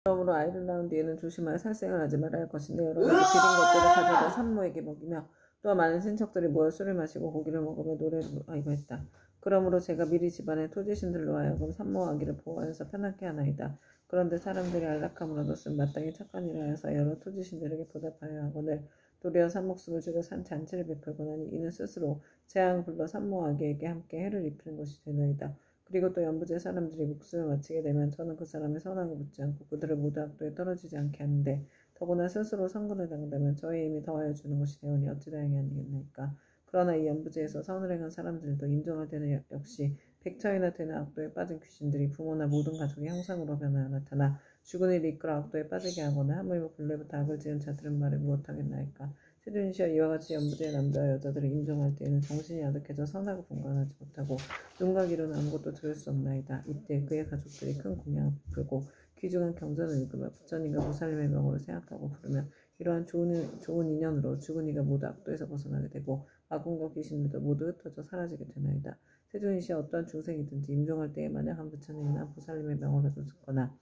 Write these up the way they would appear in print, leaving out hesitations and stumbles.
그러므로 아이를 낳은 뒤에는 조심하여 살생을 하지 말아야 할 것인데 여러 가지 비린 것들을 가져다 산모에게 먹이며 또한 많은 친척들이 모여 술을 마시고 고기를 먹으며 노래를 아이고 했다. 그러므로 제가 미리 집안의 토지신들로 하여금 산모와 아기를 보호하여서 편하게 하나이다. 그런데 사람들이 안락함을 얻었으면 마땅히 착한 일을 하여서 여러 토지신들에게 보답하여야 하거늘 도리어 산 목숨을 죽여 산 잔치를 베풀고 나니 이는 스스로 재앙을 불러 산모와 아기에게 함께 해를 입히는 것이 되나이다. 그리고 또 연부제 사람들이 목숨을 마치게 되면 저는 그 사람의 선악을 묻지 않고 그들을 모두 악도에 떨어지지 않게 하는데 더구나 스스로 선고를 당한다면 저의 힘이 더하여 주는 것이 되오니 어찌 다행이 아니겠나이까. 그러나 이 연부제에서 선을 행한 사람들도 인정할 때는 역시 백차이나 되는 악도에 빠진 귀신들이 부모나 모든 가족의 형상으로 변하여 나타나 죽은 이를 이끌어 악도에 빠지게 하거나 하물며 본래부터 악을 지은 자들은 말을 무엇하겠나이까. 세준시여 이와 같이 연부제의 남자와 여자들을 인정할 때에는 정신이 아득해져 선하고 분간하지 못하고 눈과 귀로는 아무것도 들을 수 없나이다. 이때 그의 가족들이 큰 공양을 베풀고 귀중한 경전을 읽으며 부처님과 무살림의 명호를 생각하고 부르며 이러한 좋은 인연으로 죽은 이가 모두 악도에서 벗어나게 되고 아군과 귀신들도 모두 흩어져 사라지게 되나이다. 세존이시 어떠한 중생이든지 임종할 때에 만약 한 부처님이나 보살님의 명호라도 듣거나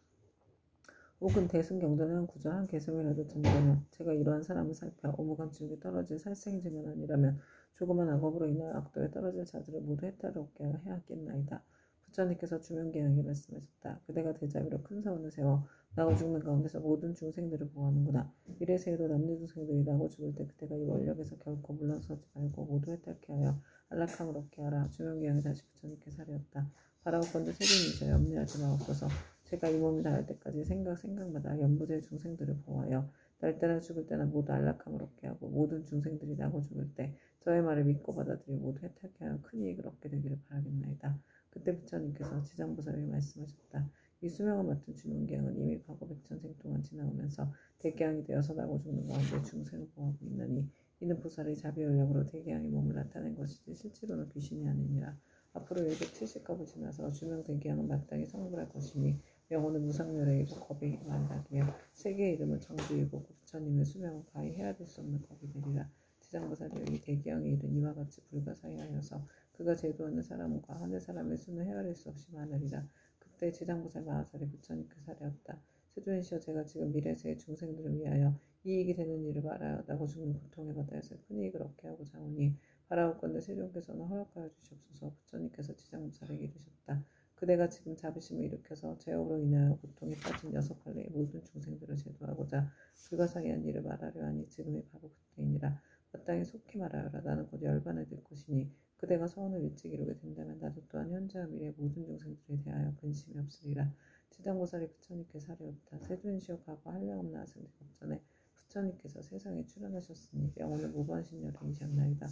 혹은 대승경전의 한 구절 한 개성이라도 듣는다면 제가 이러한 사람을 살펴 오무감증에 떨어질 살생증은 아니라면 조그만 악업으로 인하여 악도에 떨어질 자들을 모두 해탈하게 해야겠나이다. 부처님께서 주명계양에 말씀하셨다. 그대가 대자비로 큰 사원을 세워 나고 죽는 가운데서 모든 중생들을 보호하는구나. 이래서에도 남녀 중생들이 나고 죽을 때 그대가 이 원력에서 결코 물러서지 말고 모두 해탈케 하여 안락함을 얻게 하라. 주명계양이 다시 부처님께 사려었다. 바라옵건대 세존이시여 염려하지 마옵소서. 제가 이 몸이 닿을 때까지 생각마다 연부제 중생들을 보호하여 날 때나 죽을 때나 모두 안락함을 얻게 하고 모든 중생들이 나고 죽을 때 저의 말을 믿고 받아들여 모두 해탈케 하여 큰 이익을 얻게 되기를 바라겠나이다. 그때 부처님께서 지장보살에게 말씀하셨다. 이 수명을 맡은 주명계양은 이미 과거 백천생 동안 지나오면서 대계양이 되어서 나고 죽는 가운데 중생을 보호하고 있나니 이는 보살의 자비연력으로 대계양의 몸을 나타낸 것이지 실제로는 귀신이 아니니라. 앞으로 170겁을 지나서 주명 대계양은 마땅히 성불할 것이니 명호는 무상멸의이고 겁이 만다기며 세계의 이름은 정주이고 부처님의 수명은 가히 헤아릴 수 없는 겁이 되리라. 지장보살이 이 대기양의 일은 이와 같이 불가사의하여서 그가 제도하는 사람과 하늘 사람의 수는 헤아릴 수 없이 많으리라. 그때 지장보살 마하살이 부처님께 사려었다. 세존이시여 제가 지금 미래세의 중생들을 위하여 이익이 되는 일을 말하여 나고 죽는 고통에 받아서 큰 이익을 얻게 하고자 하오니 바라옵건대 세존께서는 허락하여 주시옵소서. 부처님께서 지장보살에게 이르셨다. 그대가 지금 자비심을 일으켜서 죄업으로 인하여 고통에 빠진 6할례의 모든 중생들을 제도하고자 불가사의한 일을 말하려 하니 지금이 바로 그때이니라. 마땅히 속히 말하여라. 나는 곧 열반을 들 것이니 그대가 소원을 일찍 이루게 된다면 나도 또한 현재와 미래의 모든 중생들에 대하여 근심이 없으리라. 지장보살이 부처님께 사려었다. 세존시여 과거 한량없는 아승대 법전에 부처님께서 세상에 출현하셨으니 영원의 무관신열이셨나이다.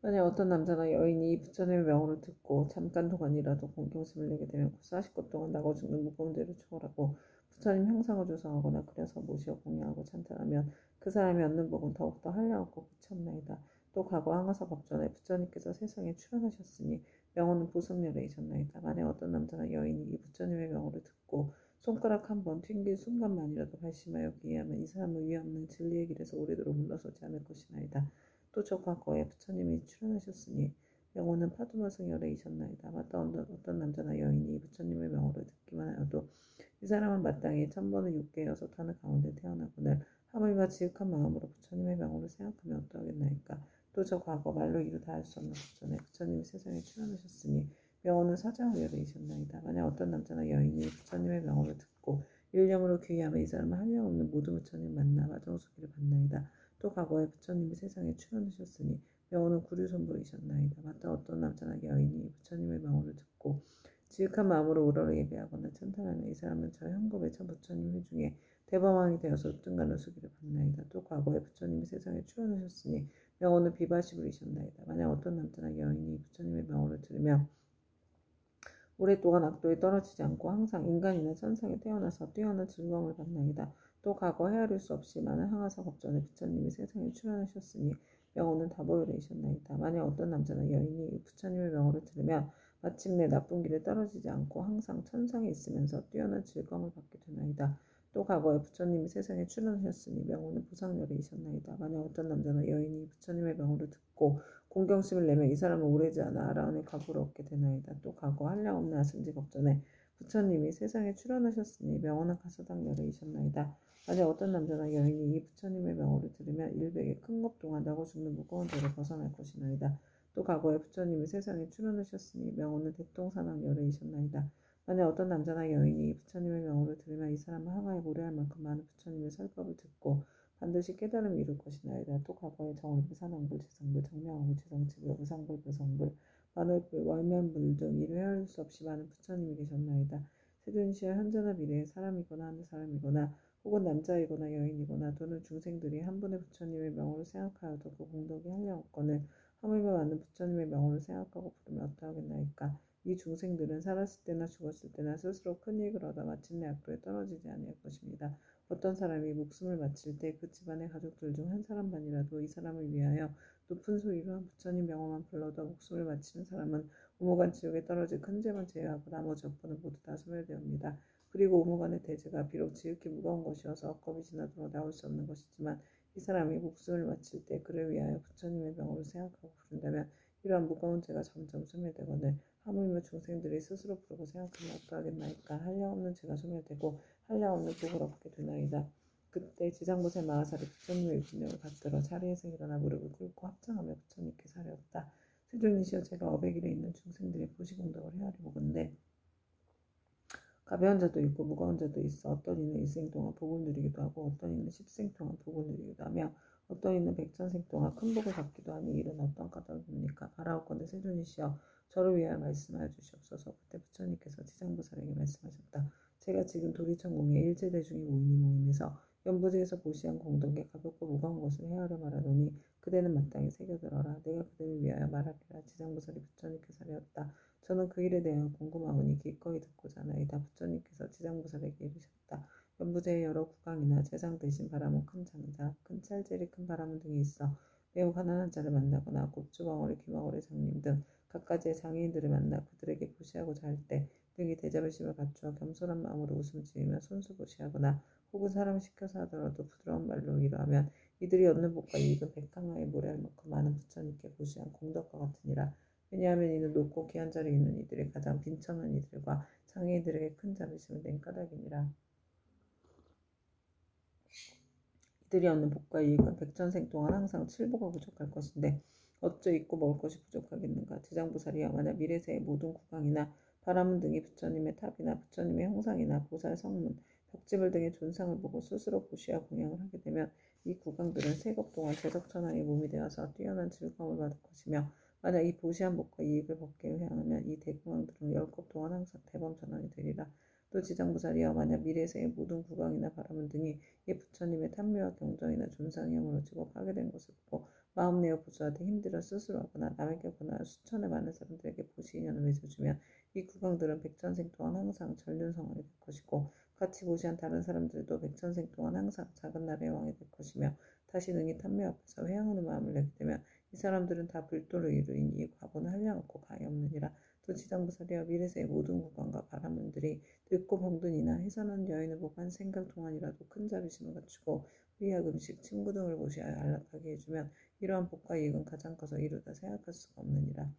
만약 어떤 남자나 여인이 이 부처님의 명호를 듣고 잠깐 동안이라도 공경심을 내게 되면 40것 동안 나고 죽는 무거운 죄를 초월하고 부처님 형상을 조성하거나 그려서 모시어 공양하고 찬탄하면 그 사람이 얻는 복은 더욱더 한량없고 끝이 없나이다. 또 과거 항아사 법전에 부처님께서 세상에 출현하셨으니 명호는 보성렬이셨나이다. 만약 어떤 남자나 여인이 이 부처님의 명호를 듣고 손가락 한 번 튕길 순간만이라도 발심하여 기이하면 이 사람은 위없는 진리의 길에서 오래도록 물러서지 않을 것이나이다. 또 저 과거에 부처님이 출현하셨으니 명호는 파두마승열이셨나이다. 마땅 어떤 남자나 여인이 부처님의 명호를 듣기만 하여도 이 사람은 마땅히 천번의 육계여서 하늘 가운데 태어나거늘 하물며 지극한 마음으로 부처님의 명호를 생각하며 어떠하겠나이까. 또 저 과거 말로 이루 다할 수 없는 법전에 부처님이 세상에 출현하셨으니 명호는 사자후열이셨나이다. 만약 어떤 남자나 여인이 부처님의 명호를 듣고 일념으로 귀의하면 이 사람은 한량없는 모든 부처님 만나 마정수기를 받나이다. 또 과거에 부처님이 세상에 출현하셨으니 명호는 구류손보이셨나이다. 마땅 어떤 남자나 여인이 부처님의 명호를 듣고 지극한 마음으로 우러러 예배하거나 찬탄하면 이 사람은 저 현겁의 천 부처님 회중에 대범왕이 되어서 으뜸간을 수기를 받나이다. 또 과거에 부처님이 세상에 출현하셨으니 명호는 비바시불이셨나이다. 만약 어떤 남자나 여인이 부처님의 명호를 들으며 오랫동안 악도에 떨어지지 않고 항상 인간이나 천상에 태어나서 뛰어난 즐거움을 받나이다. 또 과거 헤아릴 수 없이 많은 항아사 법전에 부처님이 세상에 출현하셨으니 명호는 다보혈이셨나이다. 만약 어떤 남자나 여인이 부처님의 명호를 들으면 마침내 나쁜 길에 떨어지지 않고 항상 천상에 있으면서 뛰어난 즐거움을 받게 되나이다. 또 과거에 부처님이 세상에 출현하셨으니 명호는 보상열이셨나이다. 만약 어떤 남자나 여인이 부처님의 명호를 듣고 공경심을 내며 이 사람은 오래지 않아 아라운의 과부를 얻게 되나이다. 또 과거 한량없는 아승지 법전에 부처님이 세상에 출현하셨으니 명언한 가서당 열애이셨나이다. 만약 어떤 남자나 여인이 이 부처님의 명호를 들으면 일백의 큰 겁 동안 나고 죽는 무거운 죄를 벗어날 것이나이다. 또 과거에 부처님이 세상에 출현하셨으니 명호는 대통사랑 열애이셨나이다. 만약 어떤 남자나 여인이 이 부처님의 명호를 들으면 이 사람은 항아에 모래할 만큼 많은 부처님의 설법을 듣고 반드시 깨달음을 이룰 것이나이다. 또 과거에 정월불, 산왕불, 재성불, 정명왕불, 재성치불, 무상불, 무성불, 만월불, 월면불 등 이를 헤아릴 수 없이 많은 부처님이 계셨나이다. 세존시와 현재나 미래에 사람이거나 하늘 사람이거나 혹은 남자이거나 여인이거나 또는 중생들이 한 분의 부처님의 명호를 생각하여도 그 공덕이 한량없거늘 하물며 많은 부처님의 명호를 생각하고 부르면 어떠하겠나이까. 이 중생들은 살았을 때나 죽었을 때나 스스로 큰 이익을 얻어 마침내 악도에 떨어지지 아니할 것입니다. 어떤 사람이 목숨을 마칠 때 그 집안의 가족들 중 한 사람만이라도 이 사람을 위하여 높은 소리로 한 부처님 명호만 불러도 목숨을 마치는 사람은 오모간 지옥에 떨어질 큰 죄만 제외하고 나머지 업보는 모두 다 소멸되옵니다. 그리고 오모간의 대죄가 비록 지극히 무거운 것이어서 억겁이 지나도록 나올 수 없는 것이지만 이 사람이 목숨을 마칠 때 그를 위하여 부처님의 명호를 생각하고 부른다면 이러한 무거운 죄가 점점 소멸되거늘 하물며 중생들이 스스로 부르고 생각하면 어떠하겠나이까. 한량없는 죄가 소멸되고 한량없는 복을 얻게 되나이다. 그때 지장보살 마하살이 부처님의 유진력을 받들어 자리에서 일어나 무릎을 꿇고 합장하며 부처님께 사려었다. 세존이시여, 제가 어백일에 있는 중생들의 보시공덕을 헤아려 보건대 가벼운 자도 있고 무거운 자도 있어 어떤 이는 일생 동안 복을 누리기도 하고 어떤 이는 10생 동안 복을 누리기도 하며 어떤 이는 100,000생 동안 큰 복을 받기도 하니 이는 어떤 까닭입니까? 바라옵건대 세존이시여, 저를 위하여 말씀하여 주시옵소서. 그때 부처님께서 지장보살에게 말씀하셨다. 제가 지금 도리천공에 일제대중이 모이니 모임에서 연부지에서 보시한 공덕에 가볍고 무거운 것을 헤아려 말하노니 그대는 마땅히 새겨들어라. 내가 그대를 위하여 말하리라. 지장보살이 부처님께 사려었다. 저는 그 일에 대하여 궁금하오니 기꺼이 듣고자 하나이다. 부처님께서 지장보살에게 이르셨다. 연부제의 여러 구강이나 재상 대신 바람은 큰 장자, 큰 찰질이 큰 바람은 등이 있어 매우 가난한 자를 만나거나 곱주벙어리, 귀머거리 장님 등 각가지의 장애인들을 만나 그들에게 보시하고자 할 때 등이 대자비심을 갖추어 겸손한 마음으로 웃음 지으며 손수 보시하거나 혹은 사람을 시켜서 하더라도 부드러운 말로 위로하면 이들이 얻는 복과 이익은 백항아에 모래할 만큼 많은 부처님께 보시한 공덕과 같으니라. 왜냐하면 이는 높고 귀한 자리에 있는 이들이 가장 빈천한 이들과 장애인들에게 큰 자비심을 낸 까닭이니라. 이들이 얻는 복과 이익은 백천생 동안 항상 칠복가 부족할 것인데 어찌 있고 먹을 것이 부족하겠는가. 지장보살이여, 만약 미래세의 모든 구강이나 바라문 등이 부처님의 탑이나 부처님의 형상이나 보살 성문, 벽지물 등의 존상을 보고 스스로 보시와 공양을 하게 되면 이 구강들은 세겁 동안 재석천왕의 몸이 되어서 뛰어난 즐거움을 받을 것이며 만약 이 보시한 복과 이익을 벗게 회항하면 이 대구강들은 10겁 동안 항상 대범전환이 되리라. 또 지장보살이여, 만약 미래세의 모든 구강이나 바라문 등이 이 부처님의 탐미와 경전이나 존상이 허물어지고 파괴된 것을 보고 마음 내어 보수하되 힘들어 스스로 하거나 남에게 권하여 수천의 많은 사람들에게 보시인연을 맺어주면 이 구강들은 백천생 동안 항상 전륜성왕이 될 것이고 같이 보시한 다른 사람들도 백천생 동안 항상 작은 나라의 왕이 될 것이며 다시 능히 탐미 앞에서 회항하는 마음을 내게 되면 이 사람들은 다 불도를 이루인 이 과보는 한량없고 가히 없느니라. 또 지장보살이여, 미래세의 모든 구강과 바라문들이 늙고 병든 이나 해산한 여인을 보고 한 생각 동안이라도 큰 자비심을 갖추고 의약 음식, 침구 등을 보시하여 안락하게 해주면 이러한 복과 이익은 가장 커서 이루다 생각할 수가 없느니라.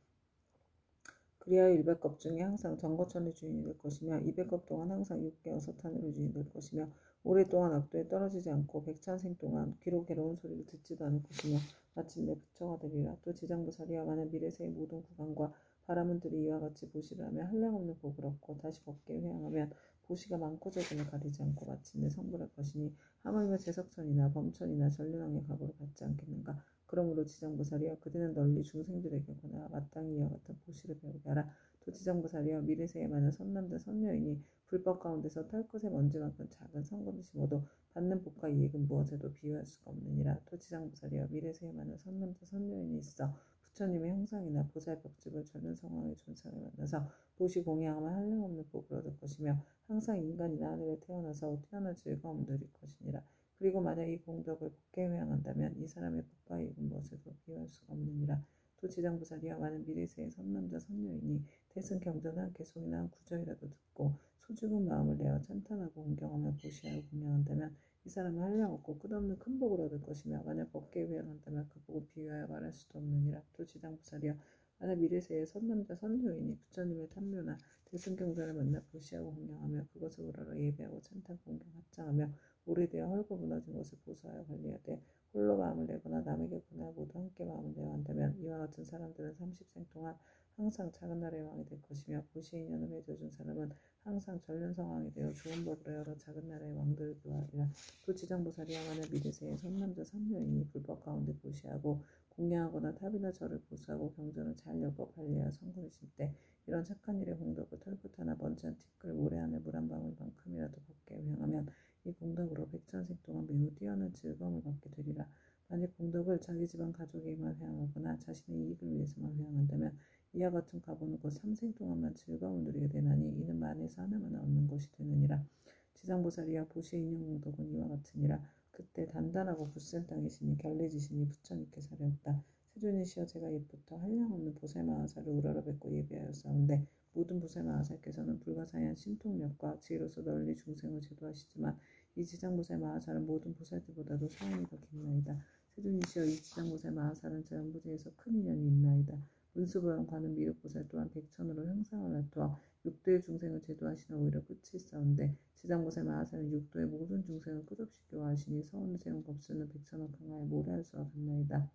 그리하여 100겁 중에 항상 정거천의 주인이 될 것이며 200겁 동안 항상 육계 어서탄으로 주인이 될 것이며 오랫동안 악도에 떨어지지 않고 백천생 동안 귀로 괴로운 소리를 듣지도 않을 것이며 마침내 부처가 되리라. 또 지장보살이여, 만약 미래세의 모든 구강과 바라문들이 이와 같이 보시를 하며 한량없는 복을 얻고 다시 법계에 회항하면 보시가 많고 적음을 가리지 않고 마침내 성불할 것이니 하물며 재석천이나 범천이나 전륜왕의 각오를 받지 않겠는가. 그러므로 지장보살이여, 그대는 널리 중생들에게 권하여 마땅히 이와 같은 보시를 배우게 하라. 또 지장보살이여, 미래세에 많은 선남자 선녀인이 불법 가운데서 털끝의 먼지만큼 작은 성금을 심어도 받는 복과 이익은 무엇에도 비유할 수가 없느니라. 또 지장보살이여, 미래세에 많은 선남자 선녀인이 있어 부처님의 형상이나 보살 벽집을 전륜성왕의 존상을 만나서 보시 공양하면 한량없는 복을 얻을 것이며 항상 인간이나 하늘에 태어나서 뛰어난 즐거움을 누릴 것이니라. 그리고 만약 이 공덕을 복게 회항한다면 이 사람의 복과 이익은 무엇에도 비유할 수가 없느니라. 또 지장보살이여, 많은 미래세의 선남자 선녀이니 대승 경전한 개송이나 구절이라도 듣고 소죽은 마음을 내어 찬탄하고 공경하며 보시하여 공양한다면 이 사람은 한량없고 끝없는 큰 복을 얻을 것이며 만약 법계에 회항한다면 그 복을 비유하여 말할 수도 없느니라. 또 지장보살이여 만약 미래세에 선남자 선녀인이 부처님의 탐묘나 대승경전을 만나 보시하고 공양하며 그것을 우러러 예배하고 찬탄 공경 합장하며 오래되어 헐고 무너진 것을 보수하여 관리하되 홀로 마음을 내거나 남에게 구나 모두 함께 마음을 내어 한다면 이와 같은 사람들은 30생 동안 항상 작은 나라의 왕이 될 것이며 보시의 인연을 맺어준 사람은 항상 전륜성왕이 되어 좋은 법으로 여러 작은 나라의 왕들을 교하리라. 또 지장보살이야 만약 미래세에 선남자 선녀인이 불법 가운데 보시하고 공양하거나 탑이나 절을 보수하고 경전을 잘 읽어 관리하여 성근이실 때 이런 착한 일의 공덕을 털끝 하나 먼지 한 티끌 모래 안에 물 한 방울만큼이라도 법계에 회항하면 이 공덕으로 백천생 동안 매우 뛰어난 즐거움을 받게 되리라. 만약 공덕을 자기 집안 가족에게만 회항하거나 자신의 이익을 위해서만 회항한다면 이와 같은 가보는 곧 3생 동안만 즐거움을 누리게 되나니 이는 만에서 하나만 얻는 것이 되느니라. 지장보살이야 보시의 인연 공덕은 이와 같으니라. 그때 단단하고 굳센 땅이시니 결례지시니 부처님께 사려었다. 세존이시여 제가 옛부터 한량없는 보살마하사를 우러러 뵙고 예배하였사온데 모든 보살마하사께서는 불가사의한 신통력과 지혜로서 널리 중생을 제도하시지만 이 지장보살마하사는 모든 보살들보다도 사원이 더 깊나이다. 세존이시여 이 지장보살마하사는 전부지에서 큰 인연이 있나이다. 문수보람과는 미륵보살 또한 백천으로 형상을 나타와 육도의 중생을 제도하시나 오히려 끝이 있사온데 지장보살 마하사는 육도의 모든 중생을 끝없이 교화하시니 서원을 세운 법수는 백천억 강하에 모래할 수가 같나이다.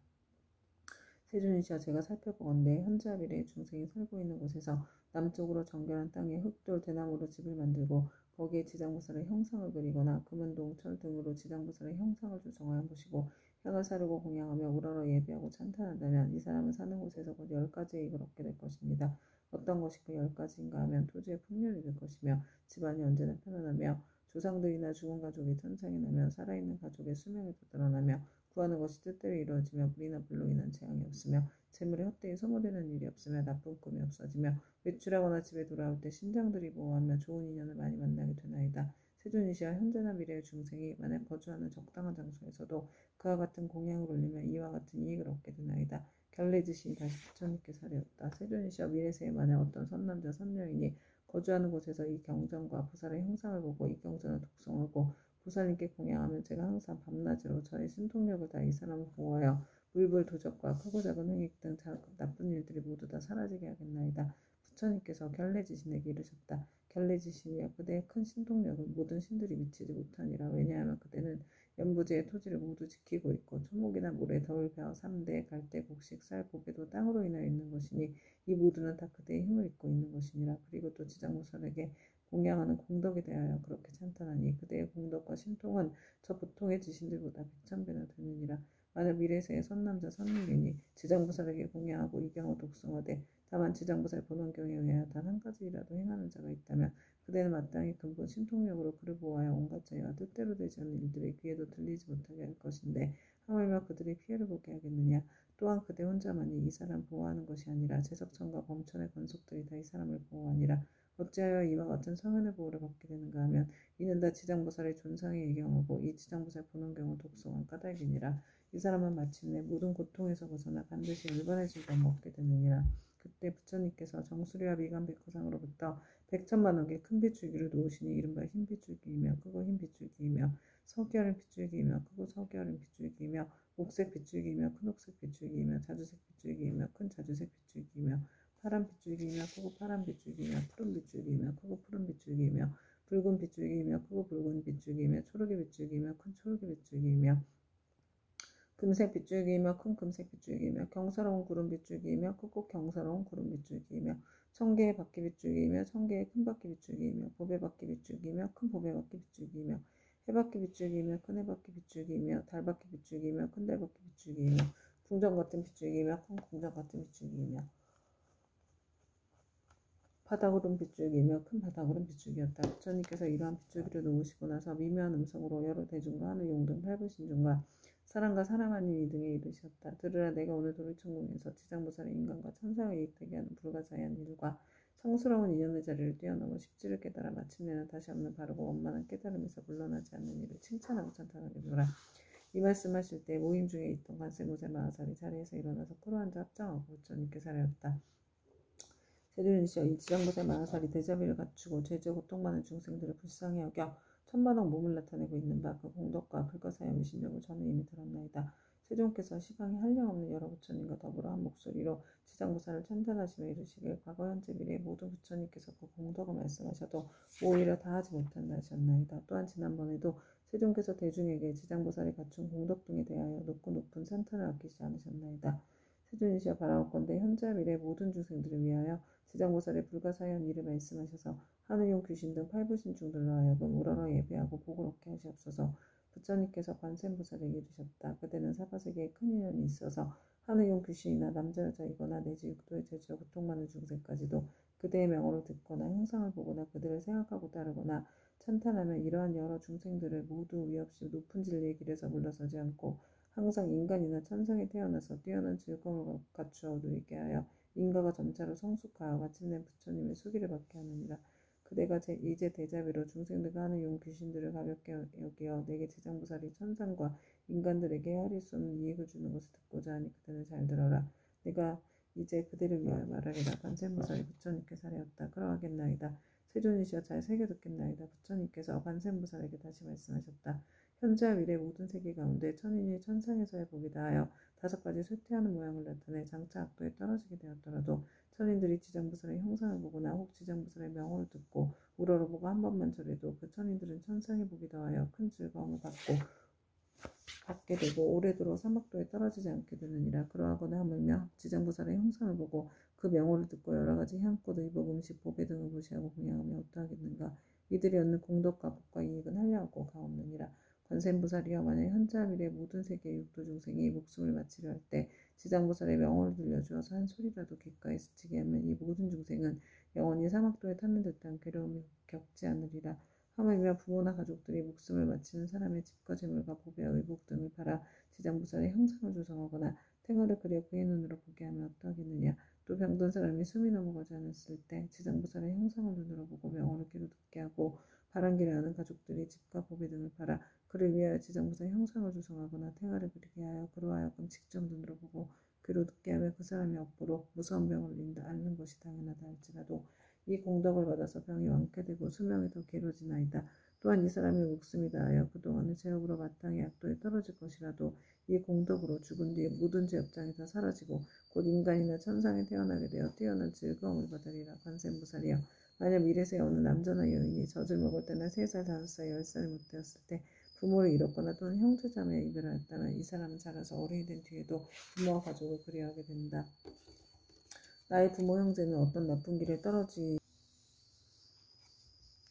세존이시여 제가 살펴보건대 현재 미래의 중생이 살고 있는 곳에서 남쪽으로 정결한 땅에 흙돌 대나무로 집을 만들고 거기에 지장보살의 형상을 그리거나 금은동 철 등으로 지장보살의 형상을 조성하여 보시고 향을 사르고 공양하며 우러러 예배하고 찬탄한다면 이 사람은 사는 곳에서 곧 10가지의 이익을 얻게 될 것입니다. 어떤 것이 그 10가지인가 하면 토지의 풍년이 될 것이며 집안이 언제나 편안하며 조상들이나 죽은 가족이 천상에 나며 살아있는 가족의 수명이 떠들어나며 구하는 것이 뜻대로 이루어지며 물이나 불로 인한 재앙이 없으며 재물이 헛되이 소모되는 일이 없으며 나쁜 꿈이 없어지며 외출하거나 집에 돌아올 때 신장들이 보호하며 좋은 인연을 많이 만나게 되나이다. 세존이시여 현재나 미래의 중생이 만약 거주하는 적당한 장소에서도 그와 같은 공양을 올리며 이와 같은 이익을 얻게 되나이다. 결례지시 다시 부처님께 사려었다. 세존이시여 미래세에 만약 어떤 선남자 선녀인이 거주하는 곳에서 이 경전과 보살의 형상을 보고 이 경전을 독송하고 보살님께 공양하면 제가 항상 밤낮으로 저의 신통력을 다해 이 사람을 보호하여 물불 도적과 크고 작은 횡익 등 나쁜 일들이 모두 다 사라지게 하겠나이다. 부처님께서 결례지신에게 이르셨다. 결례지신이여 그대의 큰 신통력은 모든 신들이 미치지 못하니라. 왜냐하면 그대는 연부지의 토지를 모두 지키고 있고 초목이나 모래, 더울, 벼, 삼대, 갈대, 곡식, 쌀, 고개도 땅으로 인하여 있는 것이니 이 모두는 다 그대의 힘을 입고 있는 것이니라. 그리고 또 지장보살에게 공양하는 공덕에 대하여 그렇게 찬탄하니 그대의 공덕과 신통은 저 보통의 지신들보다 100,000배나 되느니라. 만약 미래세의 선남자 선녀이니 지장보살에게 공양하고 이경을 독송하되 다만 지장보살 본원경에 의하여 단 한 가지라도 행하는 자가 있다면 그대는 마땅히 근본 신통력으로 그를 보호하여 온갖 자와 뜻대로 되지 않는 일들이 귀에도 들리지 못하게 할 것인데 하물며 그들의 피해를 보게 하겠느냐. 또한 그대 혼자만이 이 사람 보호하는 것이 아니라 제석천과 범천의 권속들이 다 이 사람을 보호하니라. 어찌하여 이와 같은 성현의 보호를 받게 되는가 하면 이는 다 지장보살의 존상에 예경하고 이 지장보살 본원경을 독송한 까닭이니라. 이 사람은 마침내 모든 고통에서 벗어나 반드시 일반해진 법을 얻게 되느니라. 그때 부처님께서 정수리와 미간 백호상으로부터 100,000,000억의 큰 빗줄기를 놓으시니 이른바 흰 빗줄기이며 크고 흰 빗줄기이며 석여린 빗줄기이며 크고 석여린 빗줄기이며 옥색 빗줄기이며 큰 옥색 빗줄기이며 자주색 빗줄기이며 큰 자주색 빗줄기이며 파란 빗줄기이며 크고 파란 빗줄기이며 푸른 빗줄기이며 크고 푸른 빗줄기이며 붉은 빗줄기이며 크고 붉은 빗줄기이며 초록의 빗줄기이며 큰 초록의 빗줄기이며 금색 빗줄기이며 큰 금색 빗줄기이며 경사로운 구름 빗줄기이며 크고 경사로운 구름 빗줄기이며 천개의 바퀴 빗줄기이며 천개의 큰 바퀴 빗줄기이며 보배 바퀴 빗줄기이며 큰 보배 바퀴 빗줄기이며 해바퀴 빗줄기이며 큰 해바퀴 빗줄기이며 달바퀴 빗줄기이며 큰 달바퀴 빗줄기이며 궁정 같은 빗줄기이며 큰 궁정 같은 빗줄기이며 바다구름 빗줄기이며 큰 바다구름 빗줄기였다. 부처님께서 이러한 빗줄기를 놓으시고 나서 미묘한 음성으로 여러 대중과 하늘 용등 팔불신중과 사람과 사람 아닌 이 등에 이르셨다. 들으라 내가 오늘 도리천궁에서 지장보살의 인간과 천상을 이익되게 하는 불가사의한 일과 성스러운 인연의 자리를 뛰어넘어 십지를 깨달아 마침내는 다시 없는 바르고 원만한 깨달음에서 물러나지 않는 일을 칭찬하고 찬탄하게 되라. 이 말씀하실 때 모임 중에 있던 관세무새 마하살이 자리에서 일어나서 끌어앉아 합장하고 부처님께 사려었다. 세존이시여 이 지장보살 마하살이 대자비를 갖추고 죄저 고통 많은 중생들을 불쌍히 여겨 천만억 몸을 나타내고 있는 바 그 공덕과 불가사의 신력을 저는 이미 들었나이다. 세종께서 시방에 한량없는 여러 부처님과 더불어 한 목소리로 지장보살을 찬탄하시며 이르시길 과거 현재 미래 모든 부처님께서 그 공덕을 말씀하셔도 오히려 다하지 못한다 하셨나이다. 또한 지난번에도 세종께서 대중에게 지장보살이 갖춘 공덕 등에 대하여 높은 찬탄을 아끼지 않으셨나이다. 세존이시여 바라옵건대 현재 미래 모든 중생들을 위하여 지장보살의 불가사의한 일을 말씀하셔서 하늘용 귀신 등 팔부신중들로 하여금 우러러 예배하고 복을 얻게 하시옵소서. 부처님께서 관세음보살에게 이르셨다. 그대는 사바세계에 큰 인연이 있어서 하늘용 귀신이나 남자 여자이거나 내지 육도의 죄지어 고통 많은 중생까지도 그대의 명호를 듣거나 형상을 보거나 그들을 생각하고 따르거나 찬탄하며 이러한 여러 중생들을 모두 위없이 높은 진리의 길에서 물러서지 않고 항상 인간이나 천상에 태어나서 뛰어난 즐거움을 갖추어 누리게 하여 인가가 점차로 성숙하여 마침내 부처님의 수기를 받게 하느니라. 그대가 이제 대자비로 중생들과 하는 용 귀신들을 가볍게 여기어 내게 지장보살이 천상과 인간들에게 헤아릴 수 없는 이익을 주는 것을 듣고자 하니 그대는 잘 들어라. 내가 이제 그대를 위하여 말하리라. 관세음보살이 부처님께 사례었다. 그러하겠나이다. 세존이시여 잘 새겨 듣겠나이다. 부처님께서 관세음보살에게 다시 말씀하셨다. 현재와 미래 모든 세계 가운데 천인이 천상에서의 복이 다하여 5가지 쇠퇴하는 모양을 나타내 장차 악도에 떨어지게 되었더라도 천인들이 지장보살의 형상을 보거나 혹 지장보살의 명호를 듣고 우러러보고 한 번만 절해도 그 천인들은 천상의 복이 더하여 큰 즐거움을 받게 되고 오래도록 사막도에 떨어지지 않게 되느니라. 그러하거나 하물며 지장보살의 형상을 보고 그 명호를 듣고 여러가지 향꽃, 의복, 음식, 보배 등을 무시하고 공양하며 어떠하겠는가. 이들이 얻는 공덕과 복과 이익은 한량없고 가없느니라. 관세음보살이여 만약 현재와 미래 모든 세계의 육도 중생이 목숨을 마치려 할 때 지장보살의 명호를 들려주어서 한 소리라도 귓가에 스치게 하면 이 모든 중생은 영원히 사막도에 타는 듯한 괴로움을 겪지 않으리라. 하물며 부모나 가족들이 목숨을 마치는 사람의 집과 재물과 보배와 의복 등을 팔아 지장보살의 형상을 조성하거나 탱어를 그려 그의 눈으로 보게 하면 어떠하겠느냐. 또 병든 사람이 숨이 넘어가지 않았을 때 지장보살의 형상을 눈으로 보고 명호를 귀로 듣게 하고 바람길에 아는 가족들이 집과 보배 등을 팔아 그를 위하여 지장보살의 형상을 조성하거나 탱화를 그리게 하여 그로 하여금 직접 눈으로 보고 귀로 듣게 하며 그 사람이 업보로 무서운 병을 앓는 것이 당연하다 할지라도 이 공덕을 받아서 병이 완쾌되고 수명이 더 길어지나이다. 또한 이 사람의 목숨이 다하여 그동안의 죄업으로 마땅히 악도에 떨어질 것이라도 이 공덕으로 죽은 뒤에 모든 죄업장이 다 사라지고 곧 인간이나 천상에 태어나게 되어 뛰어난 즐거움을 받으리라. 관세음보살이여 만약 미래세에 어느 남자나 여인이 젖을 먹을 때나 3살, 5살, 10살이 못 되었을 때 부모를 잃었거나 또는 형제자매의 이별을 했다면 이 사람은 자라서 어른이 된 뒤에도 부모와 가족을 그리워하게 된다. 나의 부모 형제는 어떤 나쁜 길에 떨어지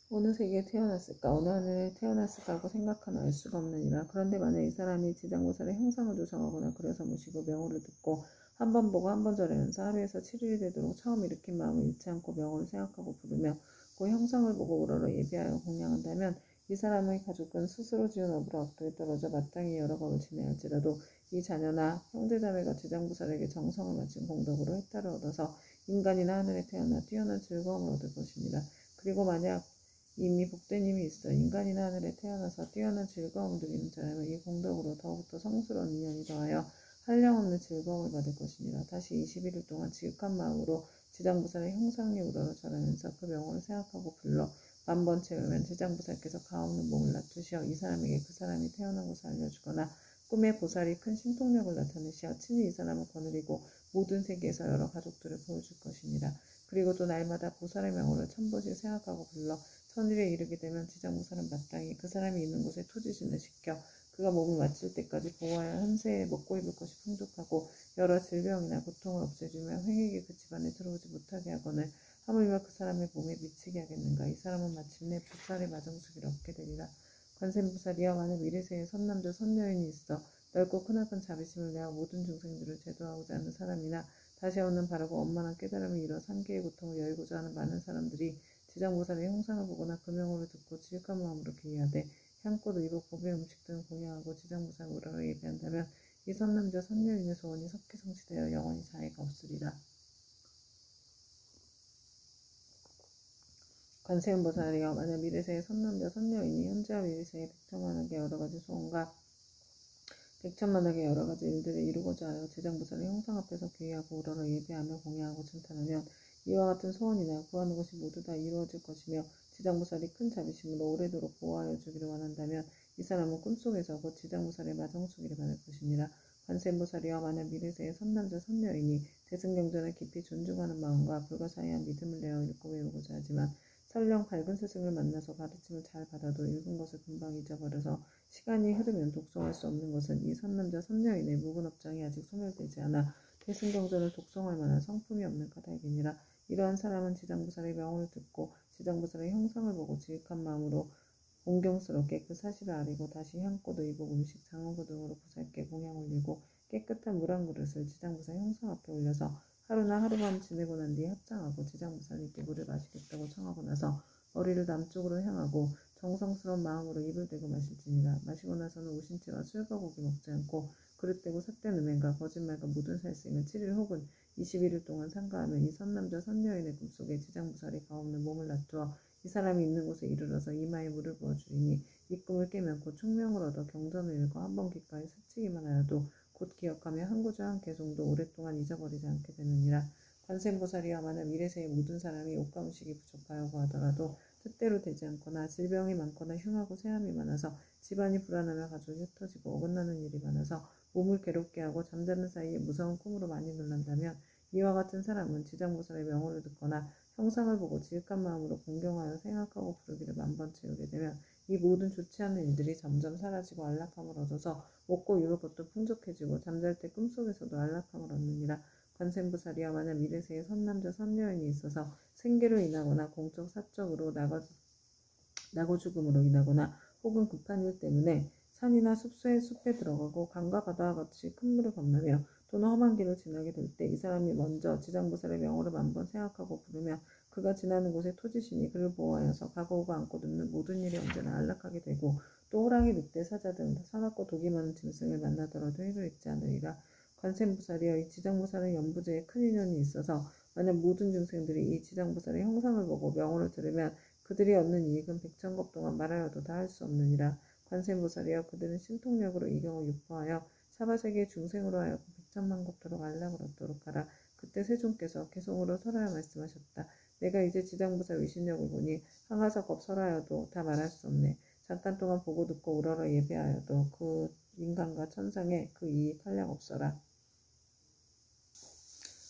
어느 세계에 태어났을까 어느 하늘에 태어났을까 하고 생각하나 알 수가 없느니라. 그런데 만약 이 사람이 지장보살의 형상을 조성하거나 그려서 모시고 명호를 듣고 한 번 보고 한 번 절하면서 하루에서 7일이 되도록 처음 일으킨 마음을 잃지 않고 명호를 생각하고 부르며 그 형상을 보고 우러러 예배하여 공양한다면 이 사람의 가족은 스스로 지은 업으로 악도에 떨어져 마땅히 여러 법을 지내야 할지라도 이 자녀나 형제자매가 지장보살에게 정성을 바친 공덕으로 혜택을 얻어서 인간이나 하늘에 태어나 뛰어난 즐거움을 얻을 것입니다. 그리고 만약 이미 복된 힘이 있어 인간이나 하늘에 태어나서 뛰어난 즐거움을 누리는 자라면 이 공덕으로 더욱더 성스러운 인연이 더하여 한량없는 즐거움을 받을 것이니라. 다시 21일 동안 지극한 마음으로 지장보살의 형상에 우러러 절하면서 그 명호를 생각하고 불러 만번 채우면 지장보살께서 가없는 몸을 낮추시어 이 사람에게 그 사람이 태어난 것을 알려주거나 꿈에 보살이 큰 신통력을 나타내시어 친히 이 사람을 거느리고 모든 세계에서 여러 가족들을 보여줄 것이니라. 그리고 또 날마다 보살의 명호를 1000번씩 생각하고 불러 천일에 이르게 되면 지장보살은 마땅히 그 사람이 있는 곳에 토지신을 시켜 그가 몸을 마칠 때까지 보호하여 현세에 먹고 입을 것이 풍족하고 여러 질병이나 고통을 없애주며 횡액이 그 집안에 들어오지 못하게 하거늘 하물며 그 사람의 몸에 미치게 하겠는가. 이 사람은 마침내 보살의 마정수기를 얻게 되리라. 관세음보살이여 만약 미래세에 선남자 선여인이 있어 넓고 크나큰 자비심을 내어 모든 중생들을 제도하고자 하는 사람이나 다시 오는 바라고 원만한 깨달음을 이뤄 삼계의 고통을 여의고자 하는 많은 사람들이 지장보살의 형상을 보거나 그 명호를 듣고 지극한 마음으로 기리하되 향꽃, 의복, 보배, 음식 등을 공양하고 지장보살 우러러 예배한다면 이 선남자 선여인의 소원이 석회 성취되어 영원히 자애가 없으리라. 관세음보살이여 만약 미래세의 선남자 선여인이 현재와 미래세의 백천만하게 여러가지 소원과 백천만하게 여러가지 일들을 이루고자 하여 지장보살의 형상 앞에서 귀의하고 우러러 예배하며 공양하고 칭탄하면 이와 같은 소원이나 구하는 것이 모두 다 이루어질 것이며 지장보살이 큰 자비심으로 오래도록 보호하여 주기를 원한다면 이 사람은 꿈속에서 곧 지장보살의 마정수기를 받을 것입니다. 관세음보살이여 만약 미래세의 선남자 선녀이니 대승경전을 깊이 존중하는 마음과 불가사의한 믿음을 내어 읽고 외우고자 하지만 설령 밝은 스승을 만나서 가르침을 잘 받아도 읽은 것을 금방 잊어버려서 시간이 흐르면 독송할 수 없는 것은 이 선남자 선녀인의 묵은 업장이 아직 소멸되지 않아 대승경전을 독송할 만한 성품이 없는 까닭이니라. 이러한 사람은 지장보살의 명호를 듣고 지장보살의 형상을 보고 지극한 마음으로 공경스럽게 그 사실을 아리고 다시 향꽃, 의복, 음식, 장원고 등으로 보살께 공양 올리고 깨끗한 물 한 그릇을 지장보살 형상 앞에 올려서 하루나 하루밤 지내고 난 뒤에 합장하고 지장보살님께 물을 마시겠다고 청하고 나서 머리를 남쪽으로 향하고 정성스러운 마음으로 입을 대고 마실지니라. 마시고 나서는 오신채와 술과 고기 먹지 않고 그릇되고 삿된 음행과 거짓말과 모든 살생을 7일 혹은 21일 동안 삼가하며 이 선남자 선녀인의 꿈속에 지장보살이 가없는 몸을 놔두어 이 사람이 있는 곳에 이르러서 이마에 물을 부어주리니 이 꿈을 깨면 곧 총명을 얻어 경전을 읽어 한 번 귓가에 스치기만 하여도 곧 기억하며 한 구절 한 개송도 오랫동안 잊어버리지 않게 되느니라. 관세음보살이여 만약 미래세의 모든 사람이 옷과 음식이 부족하여고 하더라도 뜻대로 되지 않거나 질병이 많거나 흉하고 세함이 많아서 집안이 불안하며 가족이 흩어지고 어긋나는 일이 많아서 몸을 괴롭게 하고 잠자는 사이에 무서운 꿈으로 많이 놀란다면 이와 같은 사람은 지장보살의 명호를 듣거나 형상을 보고 지극한 마음으로 공경하여 생각하고 부르기를 만번 채우게 되면 이 모든 좋지 않은 일들이 점점 사라지고 안락함을 얻어서 먹고 입을 것도 풍족해지고 잠잘 때 꿈속에서도 안락함을 얻느니라. 관세음보살이여 만약 미래세의 선남자 선녀인이 있어서 생계로 인하거나 공적 사적으로 나고 죽음으로 인하거나 혹은 급한 일 때문에 산이나 숲에 들어가고 강과 바다와 같이 큰 물을 건너며 또는 험한 길을 지나게 될 때 이 사람이 먼저 지장보살의 명호를 만번 생각하고 부르면 그가 지나는 곳에 토지신이 그를 보호하여서 가고오고 안고 눕는 모든 일이 언제나 안락하게 되고 또 호랑이, 늑대, 사자 등 사납고 독이 많은 짐승을 만나더라도 해를 입지 않으리라. 관세음보살이여 이 지장보살은 연부제에 큰 인연이 있어서 만약 모든 중생들이 이 지장보살의 형상을 보고 명호를 들으면 그들이 얻는 이익은 백천겁 동안 말하여도 다 할 수 없느니라. 관세음보살이여 그들은 신통력으로 이 경을 유포하여 사바세계의 중생으로 하여금 백천만겁도록 안락을 얻도록 하라. 그때 세존께서 개송으로 설하여 말씀하셨다. 내가 이제 지장보살 위신력을 보니 항하사겁 설하여도 다 말할 수 없네. 잠깐 동안 보고 듣고 우러러 예배하여도 그 인간과 천상에 그 이익 한량 없어라.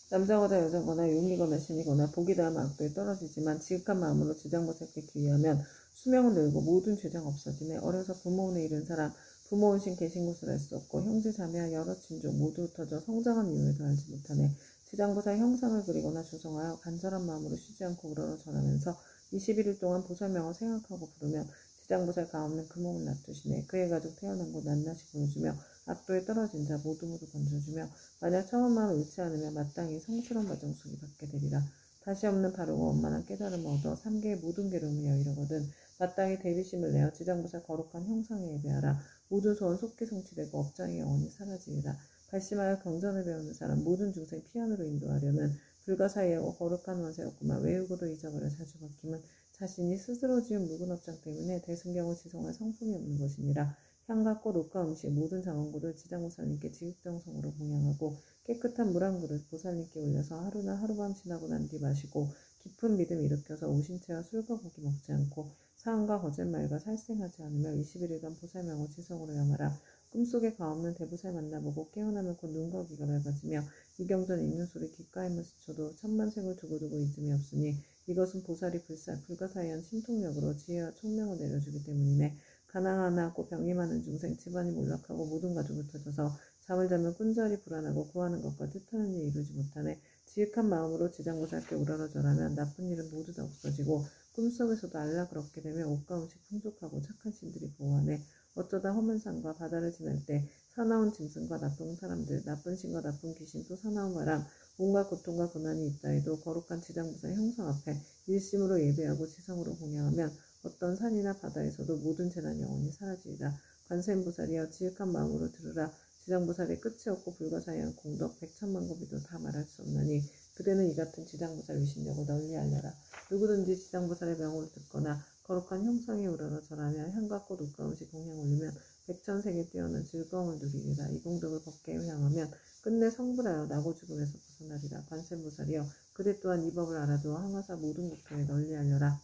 남자거나 여자거나 용이거나 신이거나 복이 닿으면 악도에 떨어지지만 지극한 마음으로 지장보살께 기회하면 수명은 늘고 모든 죄장 없어지네. 어려서 부모운에 이른 사람 부모운신 계신 곳을 알 수 없고 형제 자매와 여러 친족 모두 흩어져 성장한 이유에도 알지 못하네. 지장보살 형상을 그리거나 조성하여 간절한 마음으로 쉬지 않고 우러러 절하면서 21일 동안 보살명을 생각하고 부르면 지장보살 가없는 그 몸을 놔두시네. 그의 가족 태어난 곳 낱낱이 보여주며 악도에 떨어진 자 모두 건져주며 만약 청한 마음을 잃지 않으면 마땅히 성스러운 마정수기 받게 되리라. 다시 없는 바르고 원만한 깨달음을 얻어 3계의 모든 괴로움을 여의려거든 마땅히 대비심을 내어 지장보살 거룩한 형상에 예배하라. 모든 소원 속기 성취되고 업장이 영원히 사라지리라. 발심하여 경전을 배우는 사람 모든 중생 피안으로 인도하려면 불가사의하고 거룩한 원세였구만 외우고도 잊어버려 자주 바뀜은 자신이 스스로 지은 묵은 업장 때문에 대승경을 지성할 성품이 없는 것이니라. 향과 꽃, 옷과 음식, 모든 장원고를 지장보살님께 지극정성으로 공양하고 깨끗한 물 한 그릇 보살님께 올려서 하루나 하루밤 지나고 난 뒤 마시고 깊은 믿음 일으켜서 오신채와 술과 고기 먹지 않고 사항과 거짓말과 살생하지 않으며 21일간 보살명을 지성으로 염하라. 꿈속에 가없는 대보살 만나보고 깨어나면 곧 눈과 귀가 밝아지며 이경전 읽는 소리 귓가에만 스쳐도 천만생을 두고두고 잊음이 없으니 이것은 보살이 불가사의한 신통력으로 지혜와 총명을 내려주기 때문이네. 가난하고 병이 많은 중생 집안이 몰락하고 모든 가족을 흩어져서 잠을 자면 꾼자리 불안하고 구하는 것과 뜻하는 일 이루지 못하네. 지극한 마음으로 지장보살께 우러러 절하면 나쁜 일은 모두 다 없어지고 꿈속에서도 안락을 얻게 되며 옷과 음식 풍족하고 착한 신들이 보호하네. 어쩌다 험한 산과 바다를 지날 때 사나운 짐승과 나쁜 사람들, 나쁜 신과 나쁜 귀신 또 사나운 바람, 온갖 고통과 고난이 있다 해도 거룩한 지장보살 형상 앞에 일심으로 예배하고 지성으로 공양하면 어떤 산이나 바다에서도 모든 재난이 영원히 사라지리라. 관세음보살이여 지극한 마음으로 들으라. 지장보살의 끝이 없고 불가사의한 공덕 백천만고비도 다 말할 수 없나니 그대는 이 같은 지장보살 위신력을 널리 알려라. 누구든지 지장보살의 명호를 듣거나 거룩한 형상에 우러러 절하며 향과 꽃, 옷과 음식 공양 올리면 백천세계 뛰어난 즐거움을 누리리라. 이 공덕을 법계에 향하면 끝내 성불하여 나고 죽음에서 벗어나리라. 관세음보살이여 그대 또한 이 법을 알아두어 항아사 모든 국토에 널리 알려라.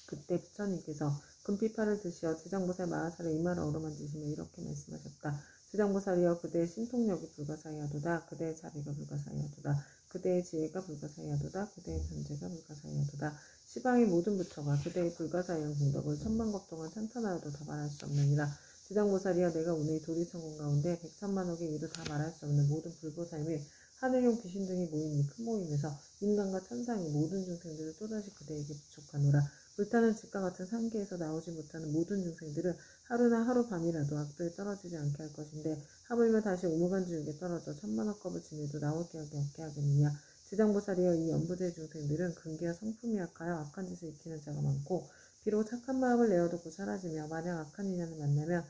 그때 부처님께서 금피파를 드시어 지장보살 마하살의 이마를 어루만지시며 이렇게 말씀하셨다. 지장보살이여 그대의 신통력이 불가사의하도다. 그대의 자비가 불가사의하도다. 그대의 지혜가 불가사의하도다. 그대의 견제가 불가사의하도다. 시방의 모든 부처가 그대의 불가사의한 공덕을 천만겁 동안 찬탄하여도 다 말할 수 없느니라. 지장보살이여 내가 오늘 이 도리천공 가운데 100천만억의 이루 다 말할 수 없는 모든 불보살 및 하늘용 귀신 등이 모인 이 큰 모임에서 인간과 천상의 모든 중생들을 또다시 그대에게 부축하노라. 불타는 집과 같은 상계에서 나오지 못하는 모든 중생들은 하루나 하루밤이라도 악도에 떨어지지 않게 할 것인데 하물며 다시 오무간지옥에 떨어져 천만억 겁을 지내도 나오게 하게 없게 하겠느냐. 지장보살이여 이 연부제 중생들은 근기와 성품이 약하여 악한 짓을 익히는 자가 많고 비록 착한 마음을 내어놓고 사라지며 만약 악한 인연을 만나면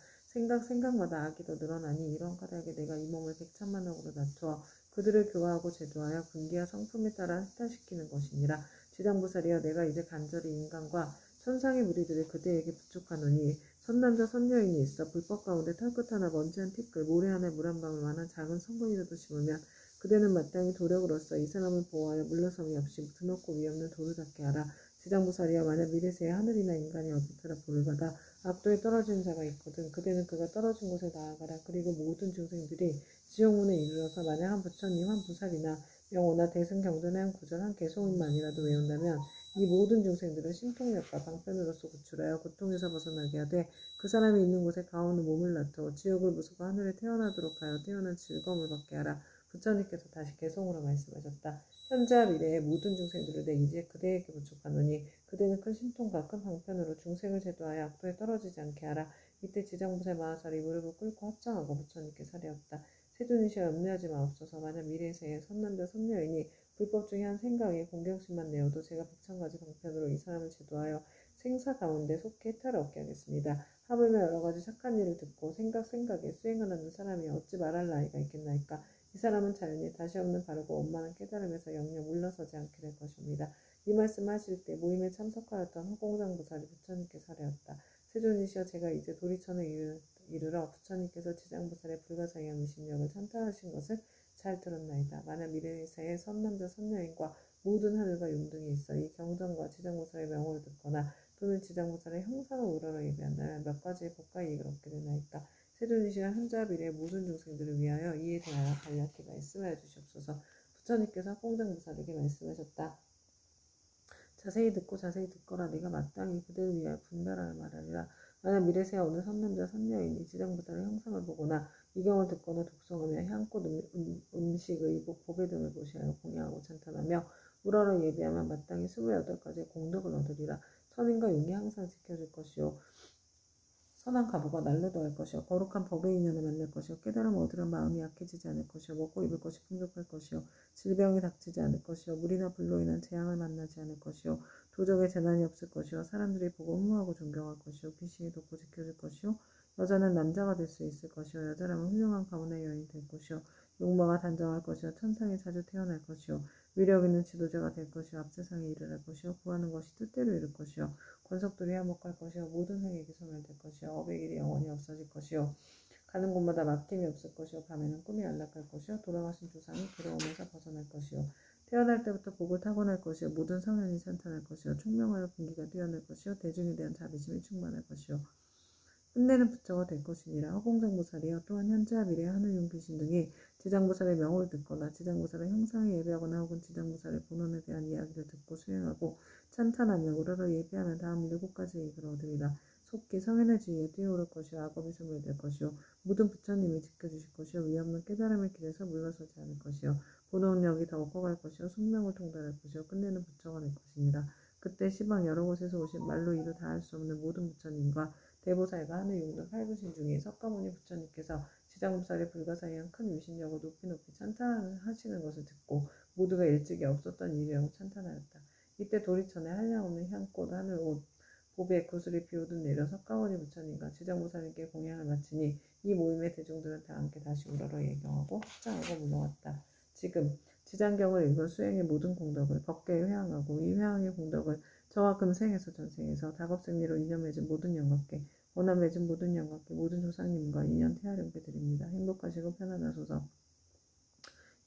생각마다 악이 더 늘어나니 이런 까닭에 내가 이 몸을 100천만억으로 낮추어 그들을 교화하고 제도하여 근기와 성품에 따라 해탈시키는 것이니라. 지장보살이여 내가 이제 간절히 인간과 천상의 무리들을 그대에게 부축하노니 선남자 선녀인이 있어 불법 가운데 털끝 하나 먼지 한 티끌 모래 하나 물 한 방울 만한 작은 성분이라도 심으면 그대는 마땅히 도력으로서 이 사람을 보호하여 물러섬이 없이 드높고 위없는 돌을 닦게 하라. 지장보살이여 만약 미래세에 하늘이나 인간이 어디서라 볼을 받아 악도에 떨어지는 자가 있거든 그대는 그가 떨어진 곳에 나아가라. 그리고 모든 중생들이 지옥문에 이르러서 만약 한 부처님 한 부살이나 명호나 대승경전의 한 구절 한 개송인만이라도 외운다면 이 모든 중생들은 신통력과 방편으로서 구출하여 고통에서 벗어나게 하되 그 사람이 있는 곳에 가오는 몸을 놔두어 지옥을 부수고 하늘에 태어나도록 하여 태어난 즐거움을 받게 하라. 부처님께서 다시 개송으로 말씀하셨다. 현재와 미래의 모든 중생들을 내 이제 그대에게 부축하노니 그대는 큰 신통과 큰 방편으로 중생을 제도하여 악도에 떨어지지 않게 하라. 이때 지장보살 마하살이 무릎을 꿇고 합장하고 부처님께 사례었다. 세존이시여 염려하지 마옵소서. 만약 미래세에 선남자 선녀이니 불법 중에 한 생각에 공경심만 내어도 제가 백천가지 방편으로 이 사람을 제도하여 생사 가운데 속히 해탈을 얻게 하겠습니다. 하물며 여러 가지 착한 일을 듣고 생각에 수행을 하는 사람이 어찌 말할 나이가 있겠나이까. 이 사람은 자연히 다시 없는 바르고 원만한 깨달음에서 영영 물러서지 않게 될 것입니다. 이 말씀하실 때 모임에 참석하였던 화공장보살이 부처님께 사례었다. 세존이시여 제가 이제 도리천에 이르러 부처님께서 지장보살의 불가사의한 의심력을 찬탄하신 것을 잘 들었나이다. 만약 미래세의 선남자 선녀인과 모든 하늘과 용등이 있어 이 경전과 지장보살의 명호를 듣거나 또는 지장보살의 형상을 우러러 예배한다면 몇 가지의 복과 이익을 얻게 되나이까. 세존이시여 현재와 미래의 모든 중생들을 위하여 이에 대하여 간략히 말씀하여 주시옵소서. 부처님께서 화공장보살에게 말씀하셨다. 자세히 듣거라. 내가 마땅히 그대를 위하여 분별하여 말하리라. 만약 미래세에 어느 선남자 선녀인이 지장보살의 형상을 보거나 이경을 듣거나 독송하며 향꽃 음식 의복 보배 등을 보시하여 공양하고 찬탄하며 우러러 예배하면 마땅히 28가지의 공덕을 얻으리라. 선인과 용이 항상 지켜줄 것이요 선한 가부가 날로 더할 것이요 거룩한 법의 인연을 만날 것이요 깨달음 얻으려 마음이 약해지지 않을 것이요 먹고 입을 것이 풍족할 것이요 질병이 닥치지 않을 것이요 물이나 불로 인한 재앙을 만나지 않을 것이요 도적의 재난이 없을 것이요 사람들이 보고 흠모하고 존경할 것이요 귀신이 돕고 지켜줄 것이요 여자는 남자가 될 수 있을 것이요 여자라면 훌륭한 가문의 여인이 될 것이요 용마가 단정할 것이요 천상에 자주 태어날 것이요 위력 있는 지도자가 될 것이요 앞세상에 이르할 것이요 구하는 것이 뜻대로 이룰 것이요 권속들이 화목할 것이요 모든 횡액이 소멸될 것이요 업의 길이 영원히 없어질 것이요 가는 곳마다 막힘이 없을 것이요 밤에는 꿈이 안락할 것이요 돌아가신 조상이 괴로움에서 벗어날 것이요 태어날 때부터 복을 타고날 것이요 모든 성현이 찬탄할 것이요 총명하여 분기가 뛰어날 것이요 대중에 대한 자비심이 충만할 것이요 끝내는 부처가 될 것이니라. 화공장보살이여 또한 현재와 미래의 하늘용 귀신 등이 지장보살의 명호를 듣거나 지장보살의 형상에 예배하거나 혹은 지장보살의 본원에 대한 이야기를 듣고 수행하고 찬탄하며 우러러 예배하면 다음 7가지의 이익을 얻으리라. 속기 성현의 지위에 뛰어오를 것이요 악업이 소멸될 것이요 모든 부처님이 지켜주실 것이요 위없는 깨달음의 길에서 물러서지 않을 것이요 본원력이 더욱 커갈 것이요 숙명을 통달할 것이요 끝내는 부처가 될 것이니라. 그때 시방 여러 곳에서 오신 말로 이루 다 할 수 없는 모든 부처님과 대보살과 하늘 용등 8부신 중에 석가모니 부처님께서 지장보살의 불가사의한 큰 위신력을 높이 찬탄하시는 것을 듣고 모두가 일찍이 없었던 일이라고 찬탄하였다. 이때 도리천에 한량없는 향꽃, 하늘옷, 보배, 구슬이 비오듯 내려 석가모니 부처님과 지장보살님께 공양을 마치니 이 모임의 대중들은 다 함께 다시 우러러 예경하고 합장하고 물러왔다. 지금 지장경을 읽은 수행의 모든 공덕을 법계에 회항하고 이 회항의 공덕을 저와 금생에서 전생에서 다겁생리로 인연 맺은 모든 영광께 원한 맺은 모든 영광께 모든 조상님과 인연 태하령께 드립니다. 행복하시고 편안하소서.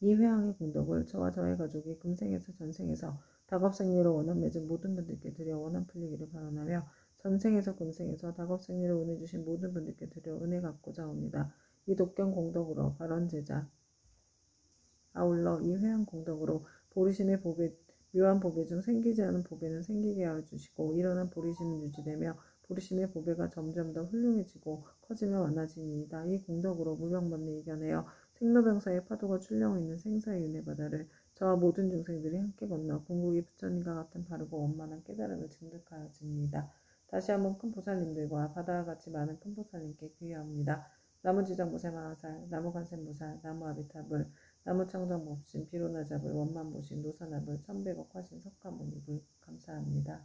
이 회항의 공덕을 저와 저의 가족이 금생에서 전생에서 다겁생리로 원한 맺은 모든 분들께 드려 원한 풀리기를 바라며 전생에서 금생에서 다겁생리로 은혜 주신 모든 분들께 드려 은혜 갚고자 합니다. 이 독경 공덕으로 발언제자 아울러 이 회항 공덕으로 보리심의 보배 묘한 보배 중 생기지 않은 보배는 생기게 하여 주시고 일어난 보리심은 유지되며 보리심의 보배가 점점 더 훌륭해지고 커지며 많아지니이다. 이 공덕으로 무병만리 이겨내어 생로병사의 파도가 출렁 있는 생사의 은혜 바다를 저와 모든 중생들이 함께 건너 궁극이 부처님과 같은 바르고 원만한 깨달음을 증득하여지니이다. 다시 한번 큰 보살님들과 바다와 같이 많은 큰 보살님께 귀의합니다. 나무지장보살 마하살, 나무관세무살, 나무아비타불, 나무창정법신, 비로나잡을, 원만보신, 노사나불, 천백억 화신 석가모니불 감사합니다.